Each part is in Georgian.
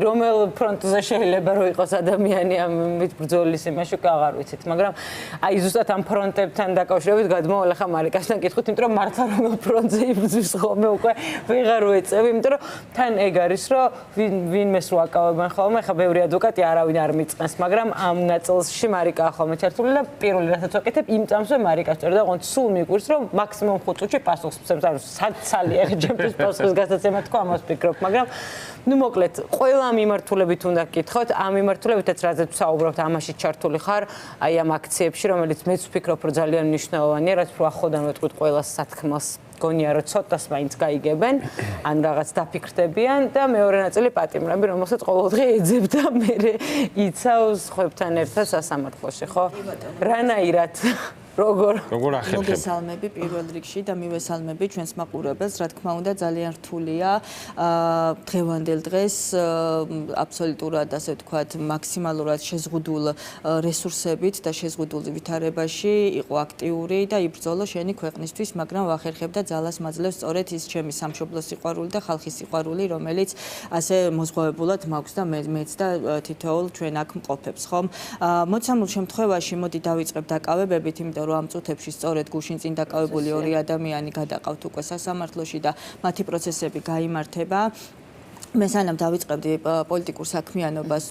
რომელ ფრონტზე შეიძლება რომ იყოს ადამიანი ამით ბრძოლის იმაში უკვე აღარ ვიცით, მაგრამ აი ზუსტად ამ ფრონტებთან დაკავშირებით გადმოვალ ახლა მარიკასთან კითხოთ, იმიტომ რომ მართლა რომელ ფრონტზე იბრძვის ხოლმე უკვე ვეღარ ვეწევი, იმიტომ რომ თან ეგ არის რომ ვინმეს რო აკავებენ ხოლმე, ხა ბევრი ადვოკატი არავინ არ მიწყენს, მაგრამ ამ ნაწილში მარიკაა ხოლმე ჩართული და პირველი რასაც ვაკეთებ, იმ წამსვე მარიკას წერდა, ოღონდ სულ მიგვირს რომ მაქსიმუმ 5 წუთში პასუხს ვცემს, ანუ საცალი ახლა ჩემთვის პასუხის გასაცემა თქვა, ამას ვფიქრობ, მაგრამ ну მოკლედ, ყველა მიმართულებით უნდა გკითხოთ, ამ მიმართულებითაც რაზეც ვსაუბრობთ, ამაში ჩართული ხარ, აი ამ აქციებში, რომელიც მეც ვფიქრობ, რომ ძალიან მნიშვნელოვანია, რაც უფრო ახლოდან ვეთქვით ყველას სათქმელს. გონია რომ ცოტას მაინც გაიგებენ, ან რაღაც დაფიქრდებიან და მეორე ნაწილი პატიმრები, რომელსაც ყოველდღე ეძებ და მე იცავს ხვებთან ერთად სასამართლოში, ხო? რანაირად როგორ ახერხებ? მოგესალმები პირველ რიგში და მივესალმები ჩვენს მაყურებელს, რა თქმა უნდა, ძალიან რთულია დღევანდელ დღეს აბსოლუტურად ასე ვთქვათ, მაქსიმალურად შეზღუდულ რესურსებით და შეზღუდულ ვითარებაში იყო აქტიური და იბრძოლო შენი ქვეყნისთვის, მაგრამ ვახერხებ და ძალას მაძლევს სწორედ ის ჩემი სამშობლოს სიყვარული და ხალხის სიყვარული, რომელიც ასე მოზღვავებულად მაქვს და მეც და თითოეულ ჩვენ აქ მყოფებს, ხომ? მოცემულ შემთხვევაში მოდი დავიწყებ დაკავებებით, იმიტომ რომ ამ წუთებში სწორედ გუშინ წინ დაკავებული 2 ადამიანი გადაყავთ უკვე სასამართლოში და მათი პროცესები გაიმართება. მე სანამ დავიწყებდი პოლიტიკურ საქმიანობას,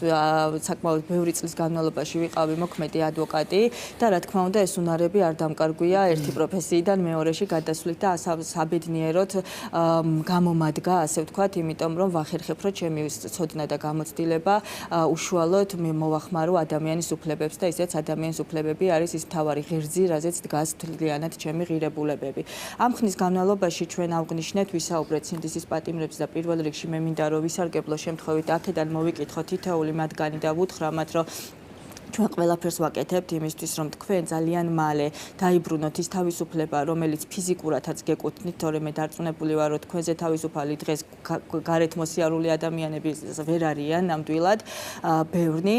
საკმაოდ ბევრი წლის განმავლობაში ვიყავი მოქმედი ადვოკატი და რა თქმა უნდა ეს უნარები არ დამკარგვია ერთი პროფესიიდან მეორეში გადასვლით და საბედნიეროდ გამომადგა, ასე ვთქვათ, იმიტომ რომ ვახერხებ, რომ ჩემი ცოდნა და გამოცდილება უშუალოდ მოვახმარო ადამიანის უფლებებს და ისეც ადამიანის უფლებები არის ის მთავარი ღერძი, რაზეც დგას თლიანად ჩემი ღირებულებები. ამ ხნის განმავლობაში ჩვენ ავღნიშნეთ, ვისაუბრეთ სინდისის პატიმრებზე და პირველ რიგში მე მინდა რომ ვისარგებლო შემთხვევით აქედან მოვიკითხო თითოეული მათგანი და ვუთხრა მათ, რომ ჩვენ ყველაფერს ვაკეთებთ იმისთვის, რომ თქვენ ძალიან მალე დაიბრუნოთ ის თავისუფლება, რომელიც ფიზიკურადაც გეკუთვნით, თორემ მე დარწმუნებული ვარ, რომ თქვენზე თავისუფალი დღეს გარეთ მოსიარული ადამიანები ვერ არიან ნამდვილად, ბევრნი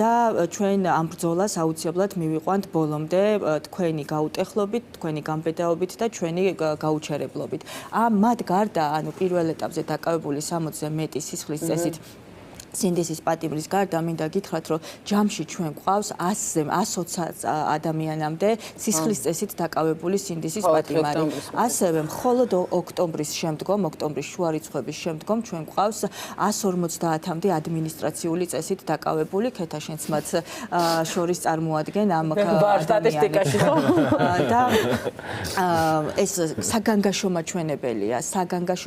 და ჩვენ ამ ბრძოლას აუცილებლად მივიყვანთ ბოლომდე თქვენი გაუტეხლობით, თქვენი გამბედაობით და ჩვენი გაუჩერებლობით. მათ გარდა, ანუ პირველ ეტაპზე დაკავებული 60-ზე მეტი სისხლის წესით სინდისის პატიმრის გარდა მინდა გითხრათ, რომ ჯამში ჩვენ გვყავს 120 ადამიანამდე სისხლის წესით დაკავებული სინდისის პატიმარი. ასევე მხოლოდ ოქტომბრის შუა რიცხვების შემდგომ ჩვენ გვყავს 150-მდე ადმინისტრაციული წესით დაკავებული, ქეთაშენც მათ შორის წარმოადგენენ ამ სტატისტიკაში, ხო? და ეს საგანგაშო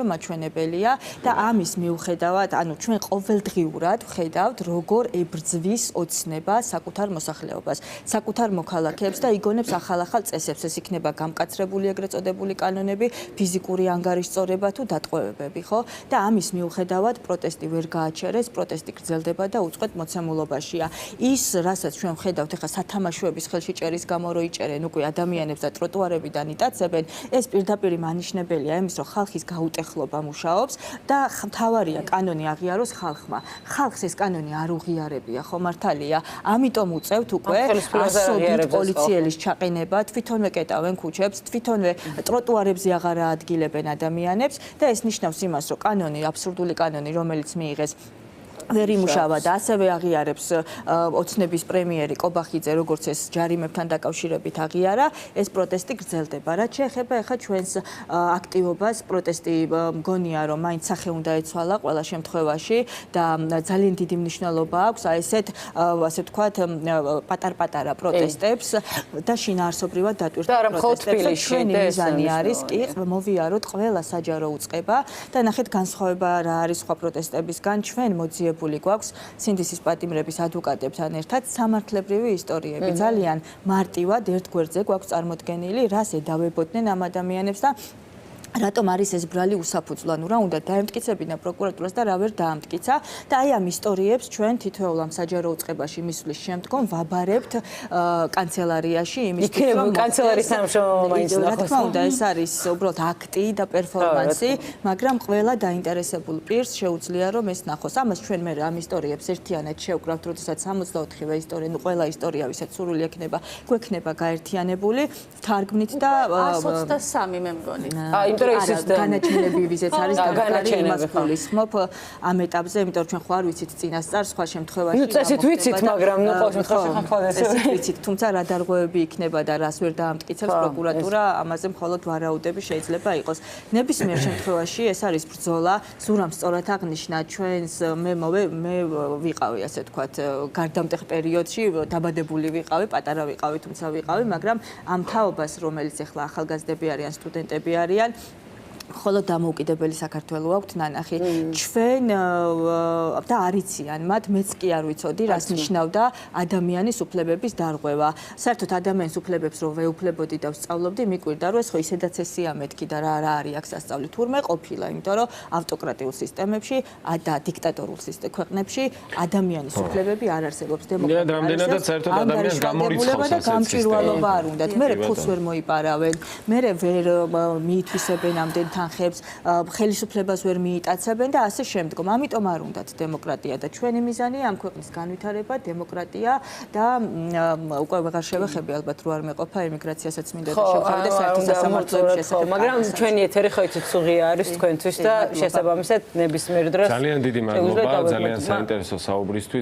მაჩვენებელია და ამის მიუხედავად, ანუ ჩვენ ყოველდღიურად ვხედავთ, როგორ ებრძვის ოცნება საკუთარ მოსახლეობას, საკუთარ მოქალაქეებს და იგონებს ახალ-ახალ წესებს. ეს იქნება გამკაცრებული ეგრეთ წოდებული კანონები, ფიზიკური ანგარიშწორება თუ დატყვევებები, ხო? და ამის მიუხედავად პროტესტი ვერ გააჩერეს, პროტესტი გრძელდება და უწყვეტ მოცემულობაშია. ის, რასაც ჩვენ ვხედავთ, ეხლა სათამაშოების ხელშიჭერის გამო რო იჭერენ უკვე ადამიანებს და ტროტუარებიდან იტაცებენ, ეს პირდაპირ მანიშნებელია იმის, რომ ხალხის გაუტეხლობა მუშაობს და მთავარია კანონი აღიაროს ხალხმა. ხალხს ეს კანონი არ უღიარებია, ხო მართალია? ამიტომ უწევთ უკვე ასობით პოლიციელის ჩაყენება, თვითონვე კეტავენ ქუჩებს, თვითონვე ტროტუარებზე აღარ აადგილებენ ადამიანებს და ეს ნიშნავს იმას, რომ კანონი, აბსურდული კანონი, რომელიც მიიღეს ვერ იმუშავა და ასევე აღიარებს ოცნების პრემიერი კობახიძე, როგორც ეს ჯარიმებთან დაკავშირებით აღიარა, ეს პროტესტი გრძელდება. რაც შეეხება ახლა ჩვენს აქტივობას, პროტესტი მგონია, რომ მაინც სახე უნდა ეცვალა ყველა შემთხვევაში და ძალიან დიდი მნიშვნელობა აქვს აი ესეთ, ასე ვთქვათ, პატარ-პატარა პროტესტებს და შინაარსობრივად დატვირთულ პროტესტებს. ჩვენი მიზანი არის კი მოვიაროთ ყველა საჯარო უწყება და ნახეთ განსხვავება რა არის სხვა პროტესტებისგან. ჩვენ მოძიებული გვაქვს სინდისის პატიმრების ადვოკატებთან ერთად სამართლებრივი ისტორიები. ძალიან მარტივად ერთ გვერდზე გვაქვს წარმოდგენილი, რას ედავებოდნენ ამ ადამიანებს და რატომ არის ეს ბრალი უსაფუძვლო, ანუ რა უნდა დაემტკიცებინა პროკურატურას და რა ვერ დაამტკიცა და აი ამ ისტორიებს ჩვენ თითოეულ ამ საჯარო უწყებაში მისვლის შემდგომ ვაბარებთ კანცელარიაში იმისთვის რომ კანცელარიის სამშობლო მაინც ნახოს. რა თქმა უნდა ეს არის უბრალოდ აქტი და პერფორმანსი, მაგრამ ყველა დაინტერესებულ პირს შეუძლია რომ ეს ნახოს. ამას ჩვენ მე ამ ისტორიებს ერთიანად შევკრავთ, როდესაც 64-ვე ისტორია, ნუ ყველა ისტორია ვისაც სურვილი ექნება, გვექნება გაერთიანებული, თარგმნით და 123 მე მგონი. იმიტომ რომ ის განაჩენები ვიზეც არის განაჩენები, იმას ხო. გულისხმობ ამ ეტაპზე, იმიტომ რომ ჩვენ ხო არ ვიცით წინასწარ სხვა შემთხვევაში. ნუ წესით ვიცით, მაგრამ ნუ ყოველ შემთხვევაში ხან ხოლმე წესით ვიცით, თუმცა რა დარღვევები იქნება და რას ვერ დაამტკიცებს პროკურატურა, ამაზე მხოლოდ ვარაუდები შეიძლება იყოს. ნებისმიერ შემთხვევაში ეს არის ბრძოლა, ზურამ სწორად აღნიშნა ჩვენს მე ვიყავი ასე თქვათ გარდამტეხ პერიოდში, დაბადებული ვიყავი, პატარა ვიყავი, თუმცა ვიყავი, მაგრამ ამ თაობას, რომელიც ახლა ახალგაზრდები არიან, სტუდენტები არიან, ხოლო დამოუკიდებელი საქართველო აქვთ ნანახი. ჩვენ და არიციან მათ, მეც კი არ ვიცოდი, რას ნიშნავდა ადამიანის უფლებების დარღვევა. საერთოდ ადამიანის უფლებებს რო ვეუფლებოდი და ვსწავლობდი, მიკვირდა რომ ეს ხო ისედაც ესია მეთქი და რა არის აქ სასწავლი. თურმე ყოფილა, იმიტომ რომ ავტოკრატიულ სისტემებში და დიქტატორულ ქვეყნებში ადამიანის უფლებები არ არსებობს. რამდენადაც საერთოდ ადამიანს გამორიცხავს და გამჭვირვალობა არ უნდათ. მე ფულს ვერ მოიპარავენ, მე ვერ მიითვისებენ ამდენ თანხებს, ხელისუფლებას ვერ მიიტაცებენ და ასე შემდგომ. ამიტომ არ უნდათ დემოკრატია და ჩვენი მიზანია ამ ქვეყნის განვითარება, დემოკრატია და უკვე ვეღარ შევეხები ალბათ რო არ მეყოფა ემიგრაციასაც მინდა და შევხები და საერთო სასამართლოების შესახებ. მაგრამ ჩვენი ეთერი ხო იცით სუღია არის თქვენთვის და შესაბამისად ნებისმიერ დროს ძალიან დიდი მადლობა, ძალიან საინტერესო საუბრისთვის.